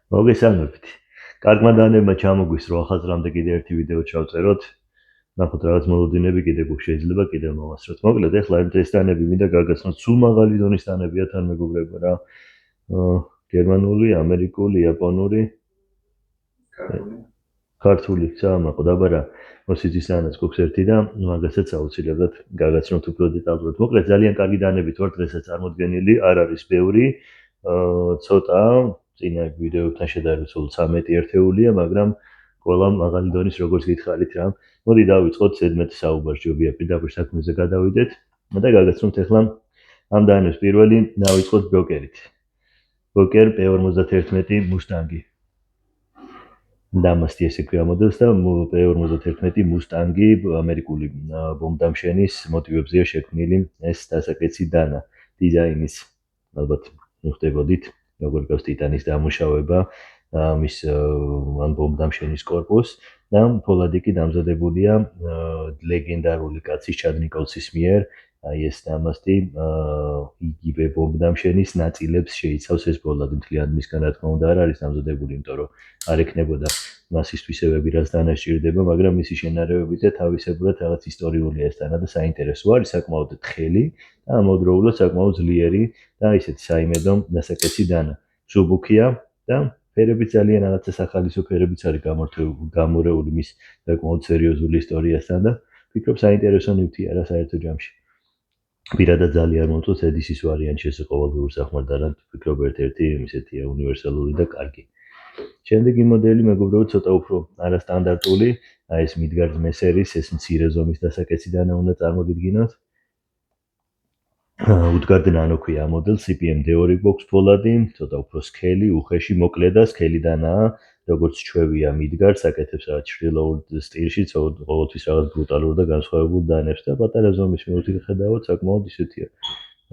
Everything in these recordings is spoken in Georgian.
მოგესალმებით. კარგმა დანებმა ჩამოგვისრო ახალწლამდე კიდე ერთი ვიდეო ჩავწეროთ. ნახოთ რაღაც მოლოდინები კიდე გვაქვს, შეიძლება კიდევ მოვასწროთ. მოკლედ ეხლა ეს დანები მინდა გაგაცნოთ, სულ მაღალი დონის დანებია თან მეგობრებო რა. გერმანული, ამერიკული, იაპონური, ქართული, საამაყო დაბარა. მოსიცისანაც გვაქვს ერთი და მაგასაც აუცილებლად გაგაცნოთ უფრო დეტალურად. მოკლედ ძალიან კარგი დანებით ვარ დღესაც წარმოდგენილი, არ არის ბევრი, ცოტა წინა ვიდეოებთან შედარებით სულ 13 ერთეულია, მაგრამ ყველა მაღალი დონის როგორც გითხარით რა. მოდი დავიწყოთ ზედმეტ საუბარს, ჯობია პირდაპირ საქმეზე გადავიდეთ და გაგაცნოთ ახლა ამ დანებს. პირველი დავიწყოთ ბოკერით. ბოკერ P51 მუსტანგი. დამასტი ესე ქვია მოდელს და P51 მუსტანგი ამერიკული ბომბდამშენის მოტივებზეა შექმნილი ეს დასაკეცი დანა. დიზაინის ალბათ მიხვდებოდით, როგორ გავს ტიტანის დამუშავება მის ამ ბომბდამშენის корпуს და ფოლადი კი დამზადებულია ლეგენდარული კაცის ჩად ნიკოლსის მიერ. აი ეს დამასტი იგივე ბომბდამშენის ნაწილებს შეიცავს ეს ფოლადი მთლიანად მისგან რა თქმა უნდა არ არის დამზადებული, იმიტომ რომ არ ექნებოდა მასის თვისებები რაც დანასჭირდება, მაგრამ მისი შენარევებით და თავისებურად რაღაც ისტორიულია ეს დანა და საინტერესო არის, საკმაოდ თხელი და ამავდროულად საკმაოდ ძლიერი და ისეთი საიმედო დასაკეცი დანა. სუბუქია და ფერები ძალიან რაღაცა სახალისო ფერებიც არის გამორეული მის საკმაოდ სერიოზული ისტორიასთან და ვფიქრობ საინტერესო ნივთია რა საერთო ჯამში. პირადად ძალიან მომწონს ედისის ვარიანტი ეს ყოველდღიურ სახმარდარად ვფიქრობ ერთ-ერთი ისეთია უნივერსალური და კარგი. შემდეგი მოდელი მეგობრებო ცოტა უფრო არასტანდარტული, აი ეს მიდგარ მესერის ეს მცირე ზომის დასაკეცი დანა უნდა წარმოგიდგინოთ. უდგარ ნანო ქვია ამ მოდელს, CPM D2 გვაქვს ფოლადი, ცოტა უფრო სქელი, უხეში, მოკლე და სქელი დანაა, როგორც ჩვევია მიდგარს, აკეთებს რაღაც ჩრდილოურ სტილში, ყოველთვის რაღაც ბრუტალურ და განსხვავებულ დანებს და პატარა ზომის მიუხედავად საკმაოდ ისეთია.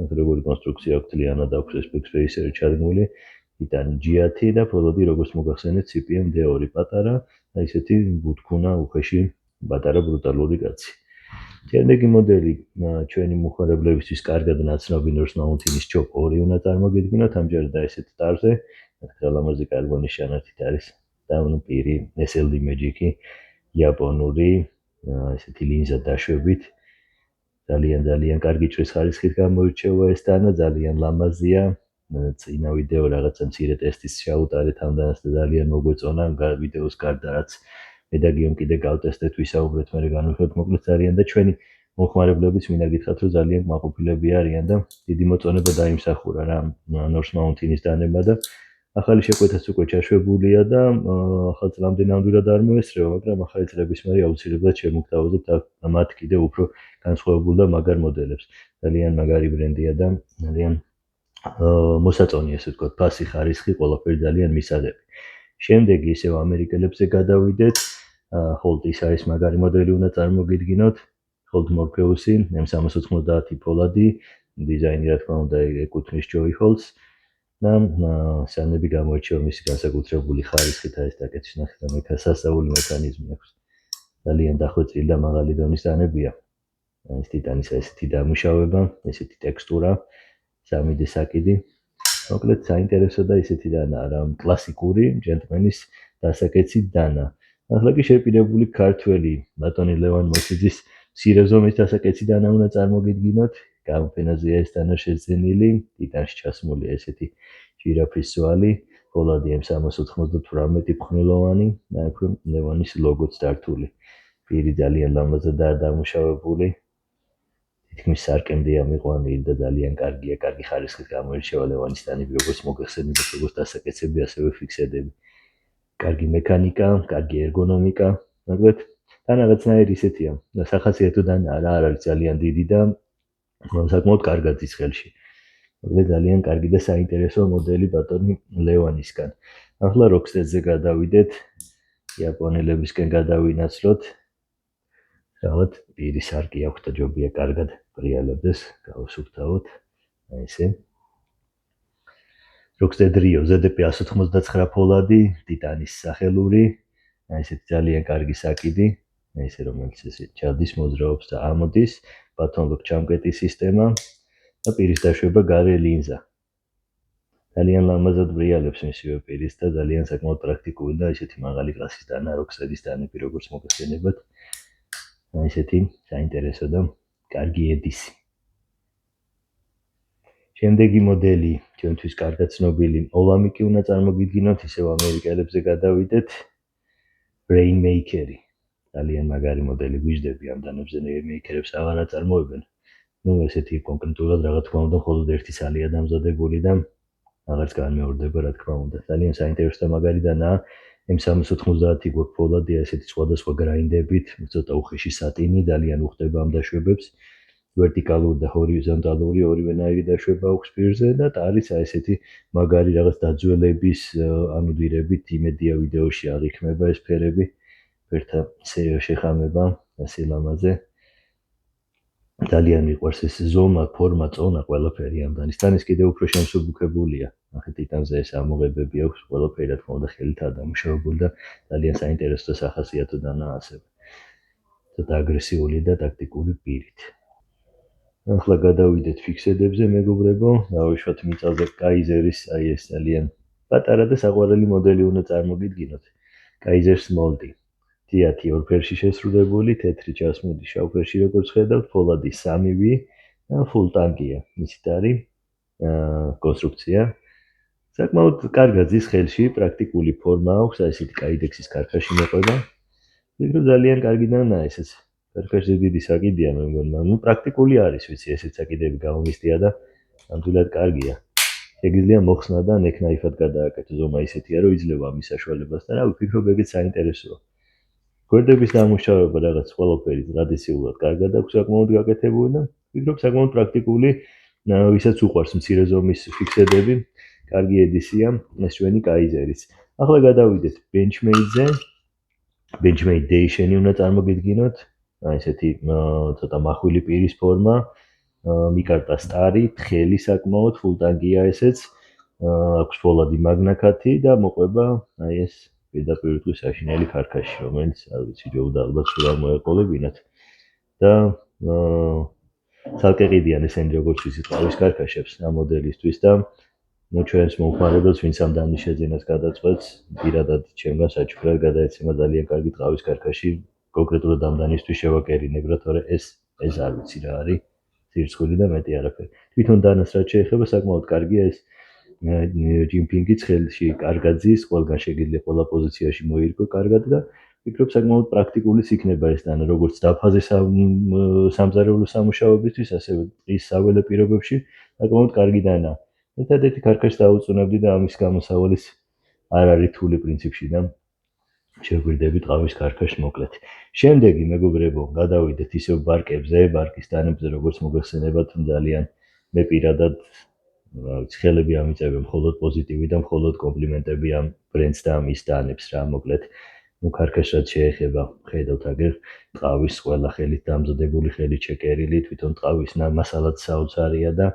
როგორი კონსტრუქცია აქვს, თლიანად აქვს ეს ბექსპეისერი ჩადგმული. ტიტანი G10 და ფოლადი როგორც მოგახსენეთ CPM D2 პატარა და ისეთი ბუთქუნა უხეში პატარა ბრუტალური კაცი. შემდეგი მოდელი ჩვენი მოხარებლებისთვის კარგად ნაცნობი North Mountain-ის Chop 2 უნდა წარმოგიდგინოთ, ამჯერად და ესეთ ტარზე, ხელამაზი კარბონის შანართით არის და პირი SLD Magic-ი იაპონური ესეთი ლინზა დაშვებით. ძალიან კარგი ჭრის ხარისხით გამოირჩევა ეს დანა, ძალიან ლამაზია. წინა ვიდეო რაღაცა მცირე ტესტის შევუტარეთ ამ დანას და ძალიან მოგვეწონა ვიდეოს გარდა რაც მე და გიომ კიდე გავტესტეთ, ვისაუბრეთ, მე განვიხილოთ მოკლედ ძალიან და ჩვენი მოხმარებლებიც მინდა გითხრათ, რომ ძალიან კმაყოფილები არიან და დიდი მოწონება დაიმსახურა რა North Mountain-ის დანება და ახალი შეკვეთაც უკვე ჩაშვებულია და ახალწლამდე ნამდვილად არ მოესწრება, მაგრამ ახალი წლების მერე აუცილებლად შემოგთავაზებთ მათ კიდე უფრო განსხვავებულ და მაგარ მოდელებს. ძალიან მაგარი ბრენდია და ძალიან მოსაწონი ესე ვთქვათ, ფასი ხარისხი, ყველაფერი ძალიან მისაღები. შემდეგი ისევ ამერიკელებზე გადავიდეთ. Holt-ის არის მაგარი მოდელი უნდა წარმოგიდგინოთ. Holt Morpheus-ი, M390 ფოლადი, დიზაინი რა თქმა უნდა ეკუთვნის Joy Holts და სანები გამოირჩევა მისი განსაკუთრებული ხარისხით, ეს დაკეცის ნახეთ და სასწაული მექანიზმი აქვს. ძალიან დახვეწილი და მაღალი დონის დანებია. ეს ტიტანის ესეთი დამუშავება, ესეთი ტექსტურა, 3D საკიდი. მოკლედ საინტერესო და ისეთი დანა რა, კლასიკური ჯენტლმენის დასაკეცი დანა. ახლა კი შეპირებული ქართველი ბატონი ლევან მოსიძის მცირე ზომის დასაკეცი დანა უნდა წარმოგიდგინოთ. გამოფენაზეა ეს დანა შეძენილი, ტიტანში ჩასმული ესეთი ჟირაფის ზვალი, ფოლადი M398 ფხნილოვანი და აქვე ლევანის ლოგოც დართული. პირი ძალიან ლამაზადაა დამუშავებული. თითქმის სარკემდე ამიყვანილი და ძალიან კარგია, კარგი ხარისხით გამოირჩევა ლევანის დანები, როგორც მოგეხსენებათ, როგორც დასაკეცები, ასევე ფიქსედები. კარგი მექანიკა, კარგი ერგონომიკა, მაგრამ თანაღაცნაირი ისეთია. სახასიათო დანა არ არის ძალიან დიდი და საკმაოდ კარგად ის ხელში. მაგრამ ძალიან კარგი და საინტერესო მოდელი ბატონი ლევანისგან. ახლა Rocksteady-ზე გადავიდეთ, იაპონელებისკენ გადავინაცვლოთ. რაღაც პირი სარკი აქვს და ჯობია კარგად პრიალებდეს, გავსუფთავოთ. აი ესე. Rocksteady Rio ZDP 199 ფოლადი, ტიტანის სახელური, აი ესეთი ძალიან კარგი საკიდი, აი ესე რომელიც ესე ჩადის, მოძრაობს და ამოდის, ბათონ-ლოკ ჩამკეტის სისტემა და პირის დაშვება გარე ლინზა. ძალიან ლამაზად ბრიალებს მისივე პირის და ძალიან საკმაოდ პრაქტიკული და ისეთი მაღალი კლასის დანა, როკსტედის დანები, როგორც მოგეხსენებათ. ისეთი საინტერესო და კარგი ედისი. შემდეგი მოდელი ჩვენთვის კარგად ცნობილი ოლამი კი უნდა წარმოგიდგინოთ, ისევ ამერიკელებზე გადავიდეთ. Rainmaker-ი. ძალიან მაგარი მოდელი გვიждები ამ დანებზე Rainmaker-ებს აღარ აწარმოებენ. ესეთი კონკრეტულად რა თქმა უნდა მხოლოდ ერთი სალია დამზადებული და აღარც განმეორდება რა თქმა უნდა. ძალიან საინტერესო და მაგარი დანაა. M390 გვაქვს ფოლადია ესეთი სხვადასხვა გრაინდებით, ცოტა უხეში სატინი, ძალიან უხდება ამ დაშვებებს. ვერტიკალური და ჰორიზონტალური ორივენაირი დაშვება აქვს პირზე და არის ესეთი მაგარი რაღაც დაძველების ანუდირებით იმედია ვიდეოში არ იქნება ეს ფერები. ფერთა შეხამება ასე ლამაზე. ძალიან მიყვარს ეს ზომა, ფორმა, წონა, ყველაფერი ამ დანისთან ის კიდევ უფრო შემსუბუქებულია. ნახეთ ტიტანზე ეს ამოღებები აქვს ყველაფერი რა თქმა უნდა ხელითაა დამუშავებული და ძალიან საინტერესო და სახასიათო დანაა ასევე. ცოტა აგრესიული და ტაქტიკური პირით. ახლა გადავიდეთ ფიქსედებზე მეგობრებო, დავუშვათ მიწაზე კაიზერის, ეს ძალიან პატარა და საყვარელი მოდელი უნდა წარმოგიდგინოთ. კაიზერ სმოლდი. თიათი ორ ფერში შესრულებული, თეთრი ჩასმული, შავ ფერში როგორც ხედავთ, ფოლადი 3V და full ტანკია. ისიც არის კონსტრუქცია. საკმაოდ კარგად ზის ხელში, პრაქტიკული ფორმა აქვს, ესეთი კაიდექსის კარქაში მოყვება. ვფიქრობ ძალიან კარგი დანაა ესეც. კარქაში დიდი საკიდია მე მგონი, პრაქტიკული არის, ვიცი, ესეც საკიდები გამომისტია და ნამდვილად კარგია. შეგიძლია მოხსნა და ნექნაიფად გადააკეთო, ზომა ისეთია, რომ იძლევა ამის საშუალებას და რა ვფიქრობ ეგეც საინტერესოა. გვერდების დამუშავება რაღაც ყველაფერი ტრადიციულად კარგად აქვს საკმაოდ გაკეთებული და ვფიქრობ საკმაოდ პრაქტიკული, ვისაც უყვარს მცირე ზომის ფიქსედები, კარგი ედისია ეს ჩვენი კაიზერიც. ახლა გადავიდეთ Benchmade-ზე. Benchmade Dation-ი უნდა წარმოგიდგინოთ. ესეთი ცოტა მახვილი პირის ფორმა, მიკარტა სტარი, თხელი საკმაოდ, full ტანკია ესეც. აქვს ფოლადი მაგნაკათი და მოყვება ეს პირდაპირ თუ საშინელი ქარქაში, რომელიც არ ვიცი ჯობდა ალბათ სულ არ მოეყოლებინათ და ცალკე ყიდიან ესენი როგორც ვიცით ყავის ქარქაშებს ამ მოდელისთვის და ჩვენს მომხმარებელს ვინც ამ დანის შეძენას გადაწყვეტს, პირადად ჩემგან საჩუქრად გადაეცემა ძალიან კარგი ყავის ქარქაში, კონკრეტულად ამ დანისთვის შევაკერინებ რა, თორე ეს არ ვიცი რა არის, სირცხვილი და მეტი არაფერი. თვითონ დანას რაც შეეხება საკმაოდ კარგია ეს ჯიმპინგიც ხელში კარგად ზის, ყველგან შეგიძლია ყველა პოზიციაში მოირგო კარგად და ვფიქრობ საკმაოდ პრაქტიკულიც იქნება ეს დანა, როგორც დაფაზე სამზარეულო სამუშაოებისთვის, ასევე ის საველე პირობებში საკმაოდ კარგი დანაა. ერთადერთი ქარქაშს დაუწუნებდი და ამის გამოსავალიც არ არის რთული პრინციპში და შეგვირდებით ყავის ქარქაშს მოკლედ. შემდეგი მეგობრებო, გადავიდეთ ისევ ბარკებზე, ბარკის დანებზე, როგორც მოგეხსენებათ, ძალიან მე პირადად ხელები ამიწევენ მხოლოდ პოზიტივი და მხოლოდ კომპლიმენტები ამ ბრენდს და ამის დანებს რა, მოკლედ. ქარქაშად შეეხება, ხედავთ აგერ ტყავის ყველა ხელით დამზადებული, ხელით შეკერილი, თვითონ ტყავის მასალაც საოცარია და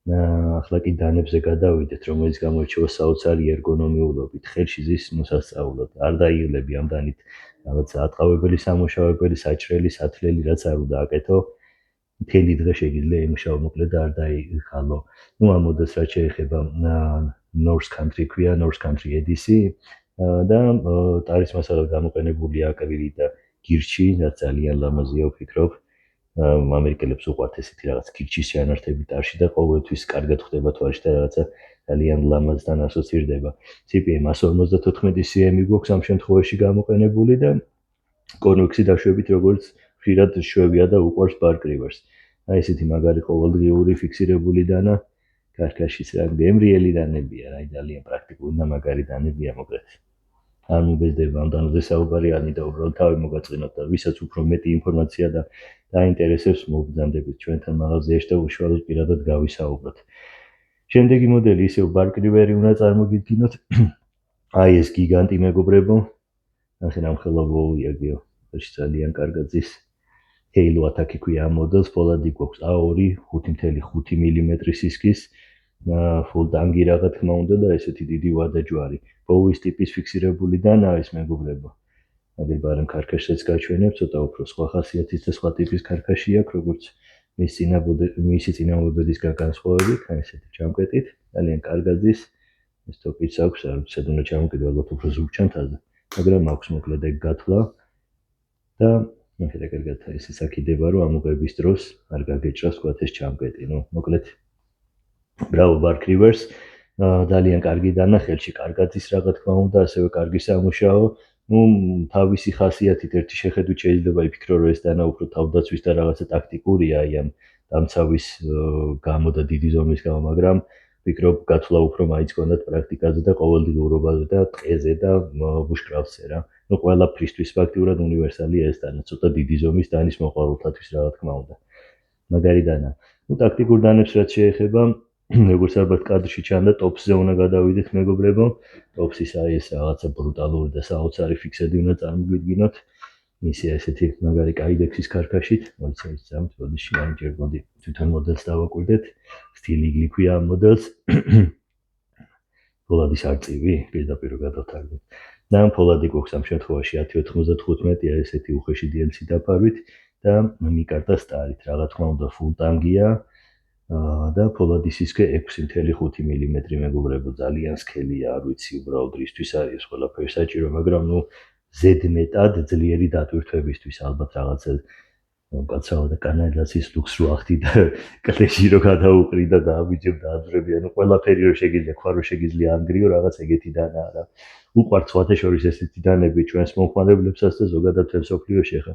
ახლა კი დანებზე გადავიდეთ, რომელიც გამოირჩევა საოცარი ერგონომიულობით, ხელში ზის მოსასწავლად. არ დაიღლები ამ დანით რაღაც ატყავებელი სამუშაოებელი, საჭრელი, სათლელი, რაც არ უნდა აკეთო. მთელი დღე შეგიძლია იმუშაო მოკლედ და არ დაიხალო. ამ მოდელს რაც შეეხება North Country ქვია, North Country ედისი და ტარის მასალად გამოყენებული აკრილი და გირჩი, რაც ძალიან ლამაზია ვფიქრობ. ამერიკელებს უყვართ ესეთი რაღაც გირჩის ჩანართები ტარში და ყოველთვის კარგად ხდება თვალში და რაღაცა ძალიან ლამაზთან ასოცირდება. CPM 154 cm გვაქვს ამ შემთხვევაში გამოყენებული და კონვექსი დაშვებით როგორც ხშირად შვებია და უყვარს ბარკრივერს. ესეთი მაგარი ყოველდღიური ფიქსირებული დანა ქარქაშიც რა გემრიელი დანებია, ძალიან პრაქტიკული და მაგარი დანებია მოკლედ. არ მოგეძდება ამ დანაზე საუბარი, არნიდა უბრალოდ თავი მოგაწყინოთ და ვისაც უფრო მეტი ინფორმაცია და დაინტერესებს მოგზანდებით ჩვენთან მაღაზიაში და უშუალოდ პირადად გავისაუბროთ. შემდეგი მოდელი ისევ ბარკრივერი უნდა წარმოგიდგინოთ. ეს გიგანტი მეგობრებო. ახლა ამხელავო იაგიო, ეს ძალიან კარგად ზის. Halo Attack ქვია ამ მოდელს, ფოლადი გვაქვს A2 5.5 მმ სისქის, full ტანგი რა თქმა უნდა და ესეთი დიდი ვადაჯვარი. Bowie ტიპის ფიქსირებული დანაა ეს მეგობრებო. აგერ ბარემ ქარქაშსაც გაჩვენებ, ცოტა უფრო სხვა ხასიათის და სხვა ტიპის ქარქაში აქვს, როგორც მისი წინამორბედისგან განსხვავებით, ესეთი ჩამკეტით, ძალიან კარგად ზის. ეს ტოპიც აქვს, არ ვიცი, სად უნდა ჩამოკიდო, ალბათ უფრო ზურგ ჩანთაზე, მაგრამ აქვს მოკლედ ეგ გათვლა და ნახეთ კარგად ეს აკიდება, რომ ამოღების დროს არ გაგეჭრას თქვათ ეს ჩამკეტი, მოკლედ Bravo Bark Rivers ძალიან კარგი დანახელში, კარგად ის რა თქმა უნდა, ასევე კარგი სამუშაო. თავისი ხასიათით ერთი შეხედვით შეიძლება იფიქრო, რომ ეს დანა უფრო თავდაცვის და რაღაცა ტაქტიკურია, აი ამ დამცავის გამო და დიდი ზომის გამო, მაგრამ ვფიქრობ, გათვლა უფრო მაინც გქონდათ პრაქტიკაზე და ყოველდღიურობაზე და ტყეზე და ბუშკრაფზე რა. ყველაფრისთვის ფაქტიურად უნივერსალია ეს დანა, ცოტა დიდი ზომის დანის მოყვარულთათვის რა თქმა უნდა. მაგარი დანა. ტაქტიკურ დანებს რაც შეეხება, როგორც ალბათ კადრში ჩანდა, ტოპსზე უნდა გადავიდეთ, მეგობრებო. ტოპსის აი ეს რაღაცა ბრუტალური და საოცარი ფიქსები უნდა წარმოგვიდგინოთ. ისე ესეთი მაგარი კაიდექსის ქარქაშით, მოიცემთ სამთ ბოდიში, ან ჯერ მოდი თვითონ მოდელს დავაკვირდეთ. სტილი გლიქვია ამ მოდელს. ფოლადის არწივი, პირდაპირ გადავთარგმნით. და ამ ფოლადი გვაქვს ამ შემთხვევაში 1095-ია ესეთი უხეში DLC დაფარვით და მიკარტა სტარით, რა თქმა უნდა, full ტანგია. და ფოლადის სისქე 6.5 მმ მეგობრებო, ძალიან სქელია, არ ვიცი უბრალოდ რისთვის არის ყველაფერი საჭირო, მაგრამ ზედმეტად ძლიერი დატვირთვებისთვის ალბათ რაღაცა კაცრავა და კანალიზაციის ლუქს რო ახდი და კლეში რო გადაუყრი და დააბიჯებ და აძვრები, ყველაფერი რო შეგიძლია, ქვა რო შეგიძლია ანგრიო, რაღაც ეგეთი დანაა რა. უყვართ სხვათა შორის ესეთი დანები ჩვენს მომხმარებლებსაც და ზოგადად მსოფლიოში ხა.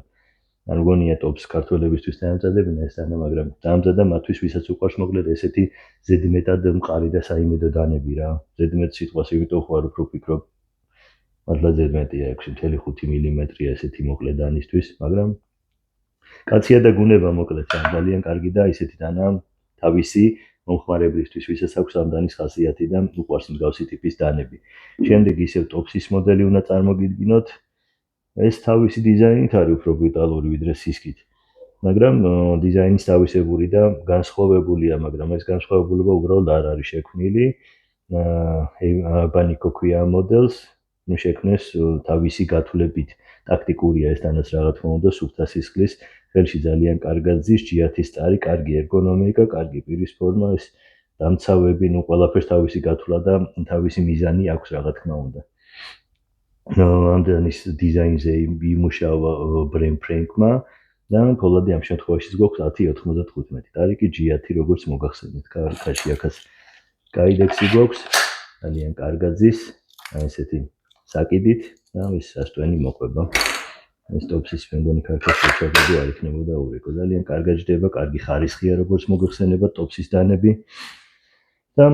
არ მგონია ტოპს ქართველებისთვის დაამზადებინა ეს დანა, მაგრამ დაამზადა მათთვის, ვისაც უყვარს მოკლედ ესეთი ზედმეტად მყარი და საიმედო დანები რა. ზედმეტ სიტყვას იმიტომ ხوار უფრო ვფიქრობ, მართლა ზედმეტია 6.5 მმ ესეთი მოკლედ დანისთვის, მაგრამ კაცია და გუნება მოკლედ ძალიან კარგი და ისეთი დანა თავისი მომხმარებლისთვის, ვისაც აქვს ამ დანის ხასიათი და უყვარს მსგავსი ტიპის დანები. შემდეგ ისევ ტოპსის მოდელი უნდა წარმოგიდგინოთ. ეს თავისი დიზაინით არის უფრო ბრუტალური ვიდრე სისქით. მაგრამ დიზაინის თავისებური და განსხვავებულია, მაგრამ ეს განსხვავებულება უბრალოდ არ არის შექმნილი. ბანიკო ქვია მოდელს, შექმნეს თავისი გათვლებით. ტაქტიკურია ეს დანაც რა თქმა უნდა, სუფთა სისხლის, ხელში ძალიან კარგად ზის, ჯიათის სტარი, კარგი ერგონომიკა, კარგი პირის ფორმა, ეს დამცავები, ყველაფერს თავისი გათვლა და თავისი მიზანი აქვს რა თქმა უნდა. ამდენის დიზაინზე იმუშავა ბრენ ფრენკმა და ფოლადი ამ შემთხვევაში გვაქვს 1095. ტარიკი G10 როგორც მოგახსენეთ, ქარქაში აქაც კაიდექსი გვაქვს, ძალიან კარგად ზის, აი ესეთი საკიდით და ეს სასტვენი მოყვება. ეს ტოპსის მეგონი ქარქაში შეჭრები არ იქნებოდა ურეკო. ძალიან კარგად ჯდება, კარგი ხარისხია როგორც მოგახსენება ტოპსის დანები. და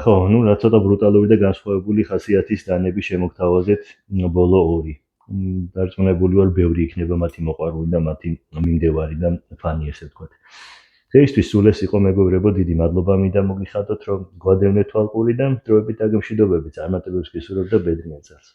ხო, რა ცოტა ბრუტალური და განსხვავებული ხასიათის დანები შემოგთავაზეთ ბოლო ორი. დარწმუნებული ვარ, ბევრი იქნება მათი მოყვარული და მათი მიმდევარი და ფანი, ესე ვთქვათ. დღეისთვის სულ ეს იყო მეგობრებო, დიდი მადლობა მინდა მოგიხადოთ, რომ გვადევნეთ თვალყური და დროებით და გემშვიდობებით წარმატებებს გისურვებთ და ბედნიერ წელს.